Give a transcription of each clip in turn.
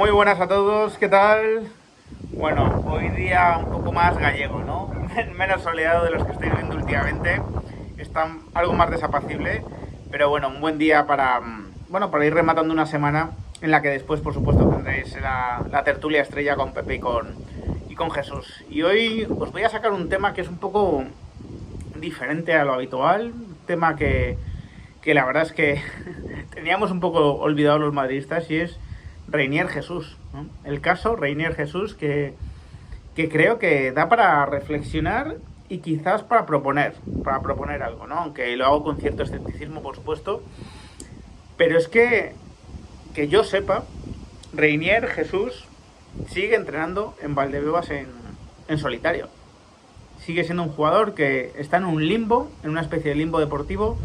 Muy buenas a todos, ¿qué tal? Bueno, hoy día un poco más gallego, ¿no? Menos soleado de los que estoy viendo últimamente. Está algo más desapacible, pero bueno, un buen día para ir rematando una semana en la que después, por supuesto, tendréis la tertulia estrella con Pepe y con Jesús. Y hoy os voy a sacar un tema que es un poco diferente a lo habitual, un tema que la verdad es que teníamos un poco olvidado los madridistas y es Reinier Jesús, ¿no? El caso Reinier Jesús que creo que da para reflexionar y quizás para proponer algo, ¿no? Aunque lo hago con cierto escepticismo, por supuesto, pero es que yo sepa, Reinier Jesús sigue entrenando en Valdebebas en solitario. Sigue siendo un jugador que está en un limbo, en una especie de limbo deportivo,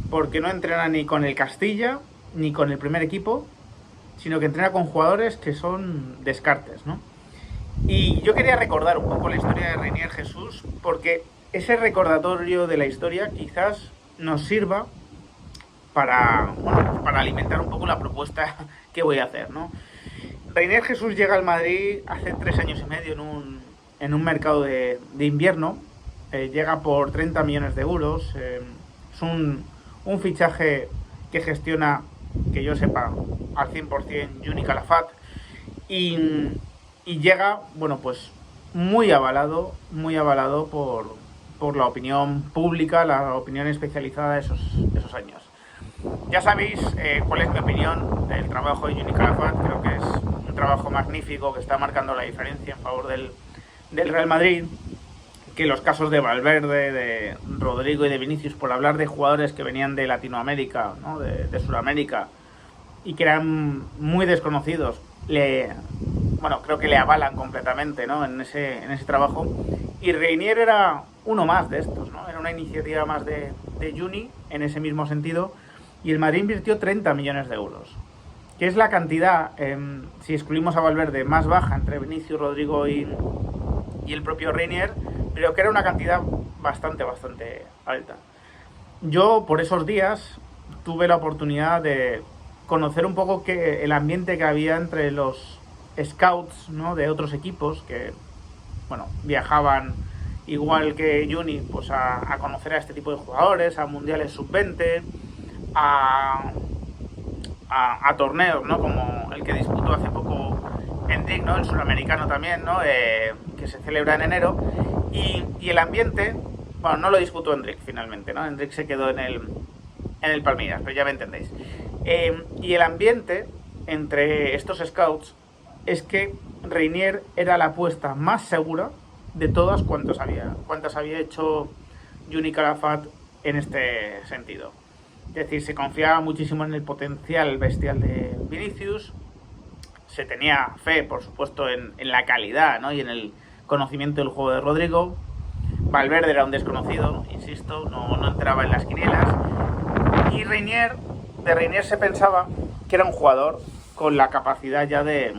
porque no entrena ni con el Castilla ni con el primer equipo, sino que entrena con jugadores que son descartes, ¿no? Y yo quería recordar un poco la historia de Reinier Jesús, porque ese recordatorio de la historia quizás nos sirva para alimentar un poco la propuesta que voy a hacer, ¿no? Reinier Jesús llega al Madrid hace 3 años y medio en un mercado de invierno. Llega por 30 millones de euros. Es un fichaje que gestiona, que yo sepa, al 100% Juni Calafat. Y, y llega, bueno, pues muy avalado por la opinión pública, la opinión especializada de esos años. Ya sabéis cuál es mi opinión del trabajo de Juni Calafat. Creo que es un trabajo magnífico que está marcando la diferencia en favor del Real Madrid. Que los casos de Valverde, de Rodrigo y de Vinicius, por hablar de jugadores que venían de Latinoamérica, ¿no? de Sudamérica, y que eran muy desconocidos, creo que le avalan completamente, ¿no? en ese trabajo. Y Reinier era uno más de estos, ¿no? Era una iniciativa más de Juni en ese mismo sentido. Y el Madrid invirtió 30 millones de euros, que es la cantidad, si excluimos a Valverde, más baja entre Vinicius, Rodrigo y el propio Reinier, pero que era una cantidad bastante alta. Yo, por esos días, tuve la oportunidad de conocer un poco el ambiente que había entre los scouts, ¿no? De otros equipos que, bueno, viajaban igual que Juni, pues a conocer a este tipo de jugadores, a mundiales sub-20, a torneos, ¿no? Como el que disputó hace poco Enric, ¿no? El sudamericano también, ¿no? Que se celebra en enero. Y el ambiente, bueno, no lo disputó Enric finalmente, ¿no? Enric se quedó en el Palmeiras, pero ya me entendéis. Y el ambiente entre estos scouts es que Reinier era la apuesta más segura de todas cuantas había hecho Juni Calafat en este sentido. Es decir, se confiaba muchísimo en el potencial bestial de Vinicius, se tenía fe, por supuesto, en la calidad, ¿no? Y en el conocimiento del juego de Rodrigo. Valverde era un desconocido, insisto, no entraba en las quinielas. Y de Reinier se pensaba que era un jugador con la capacidad ya de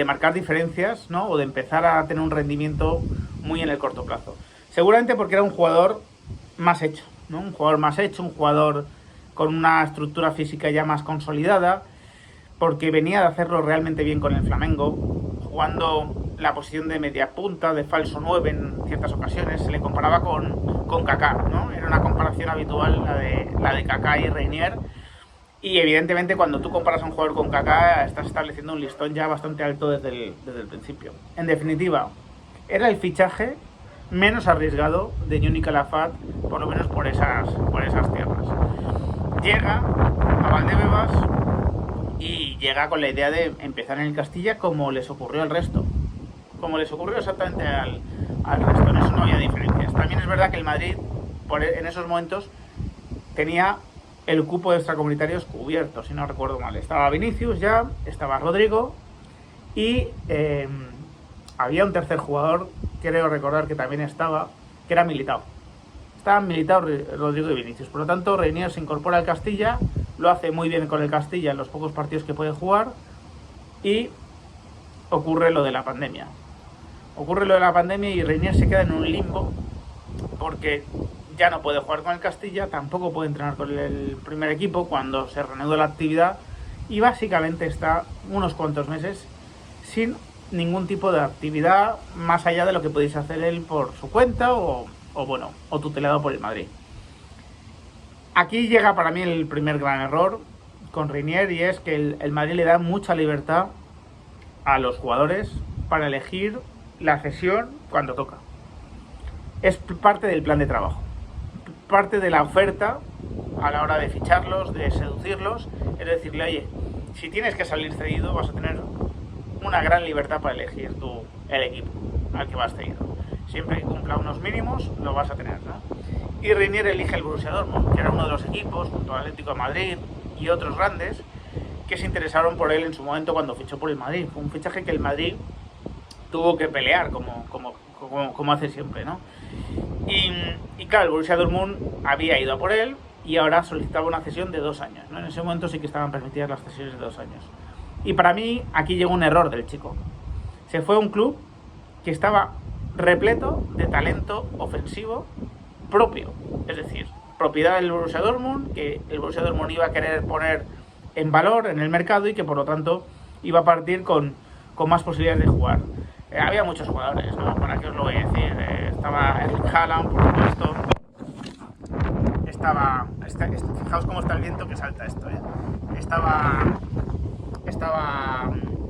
marcar diferencias, ¿no? O de empezar a tener un rendimiento muy en el corto plazo. Seguramente porque era un jugador más hecho, ¿no? Un jugador con una estructura física ya más consolidada, porque venía de hacerlo realmente bien con el Flamengo, jugando la posición de media punta, de falso 9 en ciertas ocasiones. Se le comparaba con Kaká, ¿no? Era una comparación habitual la de Kaká y Reinier. Y evidentemente cuando tú comparas a un jugador con Kaká estás estableciendo un listón ya bastante alto desde el principio. En definitiva, era el fichaje menos arriesgado de Juni Calafat, por lo menos por esas tierras. Llega a Valdebebas y llega con la idea de empezar en el Castilla como les ocurrió al resto. Como les ocurrió exactamente al resto. En eso no había diferencias. También es verdad que el Madrid, en esos momentos, tenía el cupo de extracomunitarios cubierto, si no recuerdo mal. Estaba Vinicius ya, estaba Rodrigo y había un tercer jugador, creo recordar que también estaba, que era Militao. Estaban Militao, Rodrigo y Vinicius. Por lo tanto, Reinier se incorpora al Castilla, lo hace muy bien con el Castilla en los pocos partidos que puede jugar y ocurre lo de la pandemia. Y Reinier se queda en un limbo porque ya no puede jugar con el Castilla, tampoco puede entrenar con el primer equipo cuando se reanuda la actividad y básicamente está unos cuantos meses sin ningún tipo de actividad más allá de lo que podéis hacer él por su cuenta o tutelado por el Madrid. Aquí llega para mí el primer gran error con Reinier, y es que el Madrid le da mucha libertad a los jugadores para elegir la cesión cuando toca. Es parte del plan de trabajo, parte de la oferta a la hora de ficharlos, de seducirlos, es decirle, oye, si tienes que salir cedido vas a tener una gran libertad para elegir tú el equipo al que vas cedido. Siempre que cumpla unos mínimos lo vas a tener, ¿no? Y Reinier elige el Borussia Dortmund, que era uno de los equipos, junto al Atlético de Madrid y otros grandes, que se interesaron por él en su momento cuando fichó por el Madrid. Fue un fichaje que el Madrid tuvo que pelear, como hace siempre, ¿no? Y claro, el Borussia Dortmund había ido a por él y ahora solicitaba una cesión de 2 años, ¿no? En ese momento sí que estaban permitidas las cesiones de 2 años. Y para mí aquí llegó un error del chico. Se fue a un club que estaba repleto de talento ofensivo propio, es decir, propiedad del Borussia Dortmund, que el Borussia Dortmund iba a querer poner en valor en el mercado y que por lo tanto iba a partir con más posibilidades de jugar. Había muchos jugadores, ¿no? ¿Para qué os lo voy a decir? Estaba Erling Haaland, por supuesto. Fijaos cómo está el viento que salta esto, ¿eh? Estaba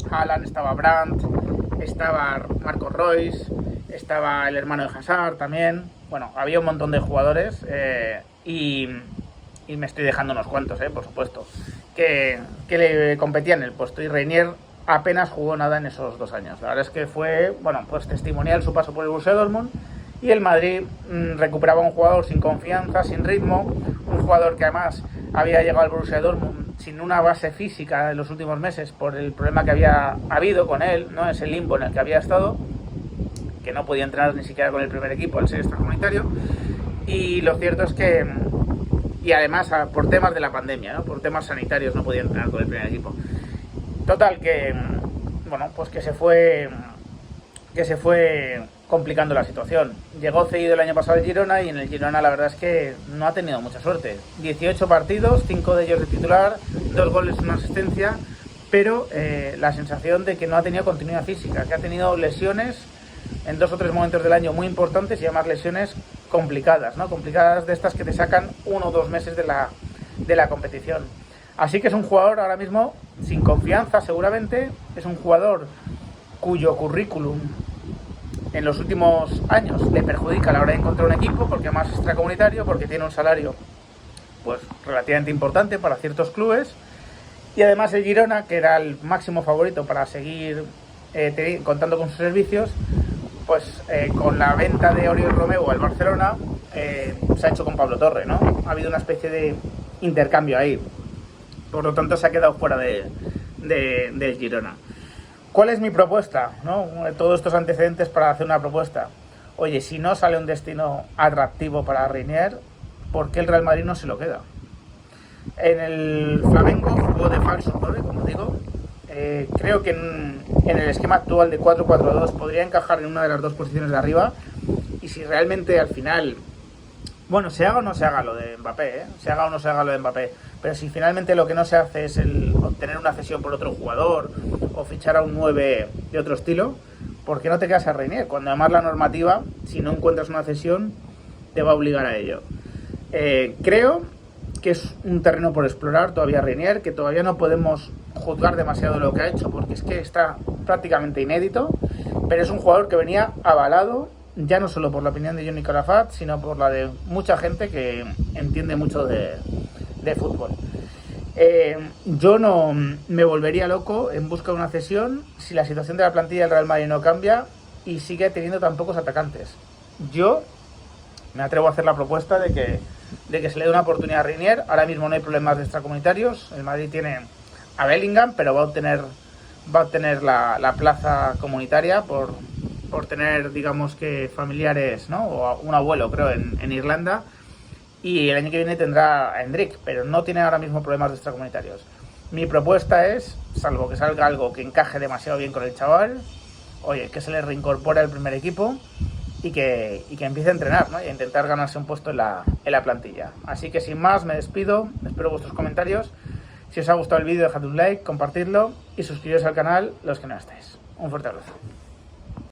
Haaland, estaba Brandt, estaba Marco Reus, estaba el hermano de Hazard también. Bueno, había un montón de jugadores y me estoy dejando unos cuantos, por supuesto, que le competían en el puesto, y Reinier apenas jugó nada en esos 2 años. La verdad es que fue, pues testimonial su paso por el Borussia Dortmund, y el Madrid recuperaba un jugador sin confianza, sin ritmo, un jugador que además había llegado al Borussia Dortmund sin una base física en los últimos meses por el problema que había habido con él, ¿no? Ese limbo en el que había estado, que no podía entrenar ni siquiera con el primer equipo al ser extracomunitario. Y lo cierto es que, y además por temas de la pandemia, ¿no? Por temas sanitarios no podía entrenar con el primer equipo. Total, que se fue complicando la situación. Llegó cedido el año pasado al Girona, y en el Girona la verdad es que no ha tenido mucha suerte. 18 partidos, 5 de ellos de titular, 2 goles, 1 asistencia, pero la sensación de que no ha tenido continuidad física, que ha tenido lesiones en 2 o 3 momentos del año muy importantes, y además lesiones complicadas, ¿no? Complicadas, de estas que te sacan 1 o 2 meses de la competición. Así que es un jugador ahora mismo sin confianza, seguramente. Es un jugador cuyo currículum en los últimos años le perjudica a la hora de encontrar un equipo, porque además es extracomunitario, porque tiene un salario pues relativamente importante para ciertos clubes, y además el Girona, que era el máximo favorito para seguir contando con sus servicios, pues con la venta de Oriol Romeu al Barcelona se ha hecho con Pablo Torre, ¿no? Ha habido una especie de intercambio ahí, por lo tanto se ha quedado fuera del Girona. ¿Cuál es mi propuesta, ¿no? Todos estos antecedentes para hacer una propuesta. Oye, si no sale un destino atractivo para Reinier, ¿por qué el Real Madrid no se lo queda? En el Flamengo jugó de falso 9, como digo. Creo que en el esquema actual de 4-4-2 podría encajar en una de las 2 posiciones de arriba. Y si realmente al final, se haga o no se haga lo de Mbappé, se haga o no se haga lo de Mbappé, pero si finalmente lo que no se hace es el obtener una cesión por otro jugador o fichar a un 9 de otro estilo, ¿por qué no te quedas a Reinier? Cuando además la normativa, si no encuentras una cesión, te va a obligar a ello. Creo que es un terreno por explorar todavía Reinier, que todavía no podemos juzgar demasiado lo que ha hecho, porque es que está prácticamente inédito, pero es un jugador que venía avalado ya no solo por la opinión de Johnny Calafat, sino por la de mucha gente que entiende mucho de fútbol. Yo no me volvería loco en busca de una cesión si la situación de la plantilla del Real Madrid no cambia y sigue teniendo tan pocos atacantes. Yo me atrevo a hacer la propuesta de que se le dé una oportunidad a Reinier. Ahora mismo no hay problemas de extracomunitarios. El Madrid tiene a Bellingham, pero va a obtener la plaza comunitaria por tener, digamos que familiares, ¿no? O un abuelo, creo, en Irlanda. Y el año que viene tendrá a Hendrik, pero no tiene ahora mismo problemas de extracomunitarios. Mi propuesta es, salvo que salga algo que encaje demasiado bien con el chaval, oye, que se le reincorpore al primer equipo y que empiece a entrenar, ¿no? Y a intentar ganarse un puesto en la plantilla. Así que sin más, me despido, espero vuestros comentarios. Si os ha gustado el vídeo, dejad un like, compartidlo y suscribiros al canal los que no estáis. Un fuerte abrazo.